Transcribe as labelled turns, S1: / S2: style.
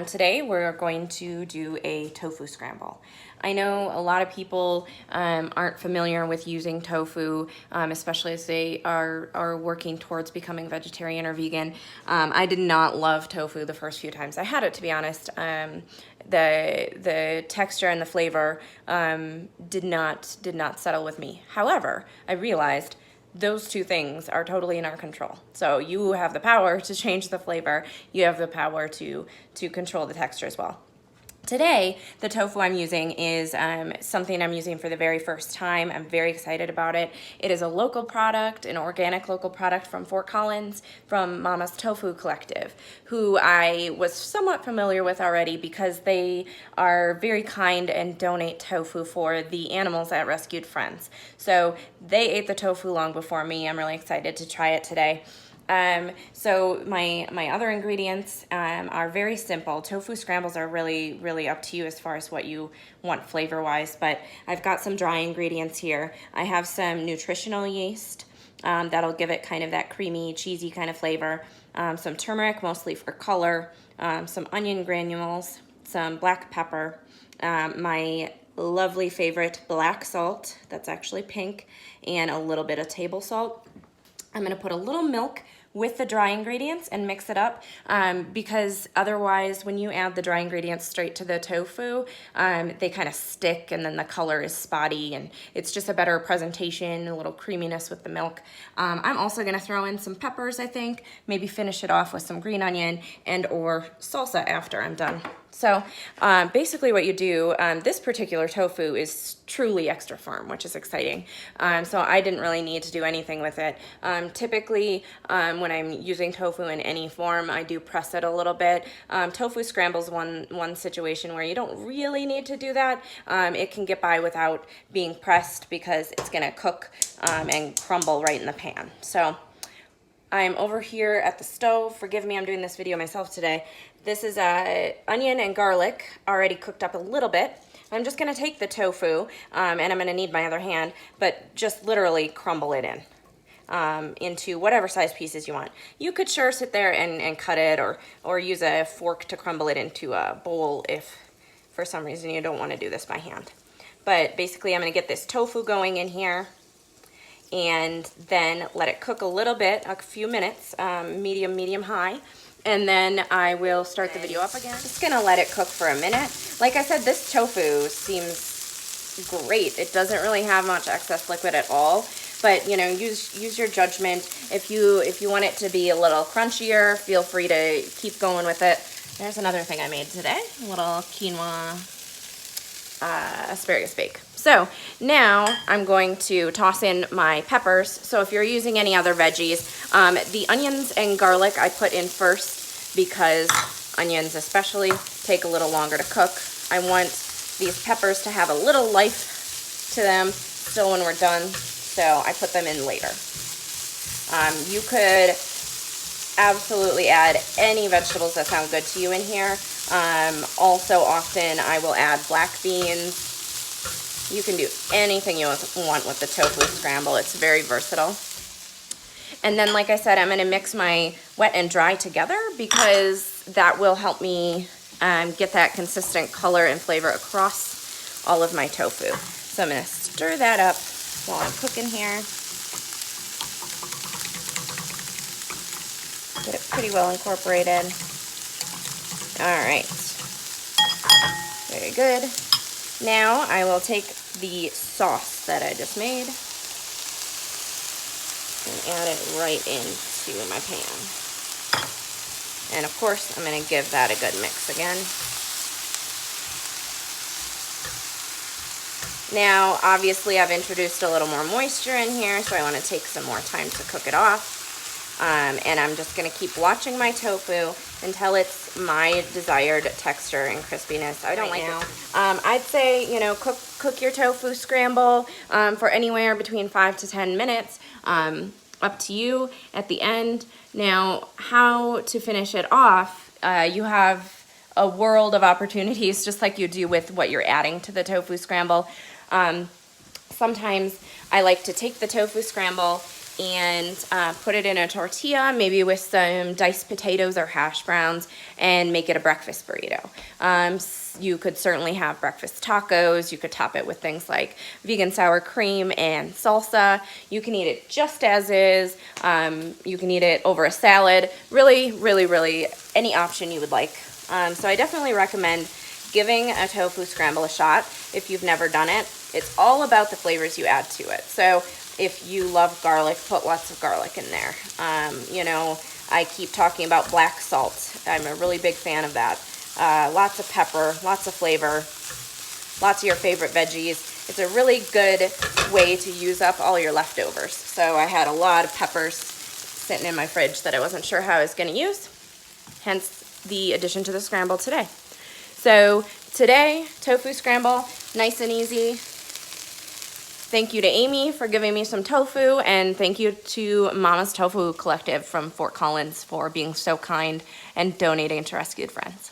S1: Today we're going to do a tofu scramble. I know a lot of people aren't familiar with using tofu, especially as they are working towards becoming vegetarian or vegan. I did not love tofu the first few times I had it, to be honest. The texture and the flavor did not settle with me. However, I realized those two things are totally in our control. So you have the power to change the flavor. You have the power to control the texture as well. Today, the tofu I'm using is something I'm using for the very first time. I'm very excited about it. It is a local product, an organic local product from Fort Collins, from Mama's Tofu Collective, who I was somewhat familiar with already because they are very kind and donate tofu for the animals at Rescued Friends. So they ate the tofu long before me. I'm really excited to try it today. So my other ingredients are very simple. Tofu scrambles are really up to you as far as what you want flavor-wise, but I've got some dry ingredients here. I have some nutritional yeast that'll give it kind of that creamy, cheesy kind of flavor, some turmeric, mostly for color, some onion granules, some black pepper, my lovely favorite black salt, that's actually pink, and a little bit of table salt. I'm gonna put a little milk with the dry ingredients and mix it up because otherwise when you add the dry ingredients straight to the tofu, they kind of stick and then the color is spotty and it's just a better presentation, a little creaminess with the milk. I'm also gonna throw in some peppers, I think, maybe finish it off with some green onion and or salsa after I'm done. So basically what you do, this particular tofu is truly extra firm, which is exciting. So I didn't really need to do anything with it. Typically, when I'm using tofu in any form, I do press it a little bit. Tofu scrambles one situation where you don't really need to do that. It can get by without being pressed because it's gonna cook and crumble right in the pan. So I'm over here at the stove. Forgive me, I'm doing this video myself today. This is onion and garlic already cooked up a little bit. I'm just gonna take the tofu, and I'm gonna need my other hand, but just literally crumble it in into whatever size pieces you want. You could sure sit there and cut it or use a fork to crumble it into a bowl if for some reason you don't wanna do this by hand. But basically I'm gonna get this tofu going in here and then let it cook a little bit, a few minutes, medium high. And then I will start the video up again. Just gonna let it cook for a minute. Like I said, this tofu seems great. It doesn't really have much excess liquid at all, but you know, use your judgment. If you want it to be a little crunchier, feel free to keep going with it. There's another thing I made today, a little quinoa asparagus bake. So now I'm going to toss in my peppers. So if you're using any other veggies, the onions and garlic I put in first because onions especially take a little longer to cook. I want these peppers to have a little life to them still when we're done, so I put them in later. You could absolutely add any vegetables that sound good to you in here. Also often I will add black beans. You can do anything you want with the tofu scramble. It's very versatile. And then, like I said, I'm gonna mix my wet and dry together because that will help me get that consistent color and flavor across all of my tofu. So I'm gonna stir that up while I'm cooking here. Get it pretty well incorporated. All right, very good. Now I will take the sauce that I just made and add it right into my pan. And of course, I'm gonna give that a good mix again. Now, obviously I've introduced a little more moisture in here, so I wanna take some more time to cook it off. And I'm just gonna keep watching my tofu until it's my desired texture and crispiness. I don't like it. I'd say, you know, cook your tofu scramble for anywhere between 5 to 10 minutes, up to you at the end. Now, how to finish it off, you have a world of opportunities, just like you do with what you're adding to the tofu scramble. Sometimes I like to take the tofu scramble and put it in a tortilla, maybe with some diced potatoes or hash browns, and make it a breakfast burrito. You could certainly have breakfast tacos. You could top it with things like vegan sour cream and salsa. You can eat it just as is. You can eat it over a salad. Really, really, really any option you would like. So I definitely recommend giving a tofu scramble a shot if you've never done it. It's all about the flavors you add to it. So if you love garlic, put lots of garlic in there. You know, I keep talking about black salt. I'm a really big fan of that. Lots of pepper, lots of flavor, lots of your favorite veggies. It's a really good way to use up all your leftovers. So I had a lot of peppers sitting in my fridge that I wasn't sure how I was going to use, hence the addition to the scramble today. So today, tofu scramble, nice and easy. Thank you to Amy for giving me some tofu, and thank you to Mama's Tofu Collective from Fort Collins for being so kind and donating to Rescued Friends.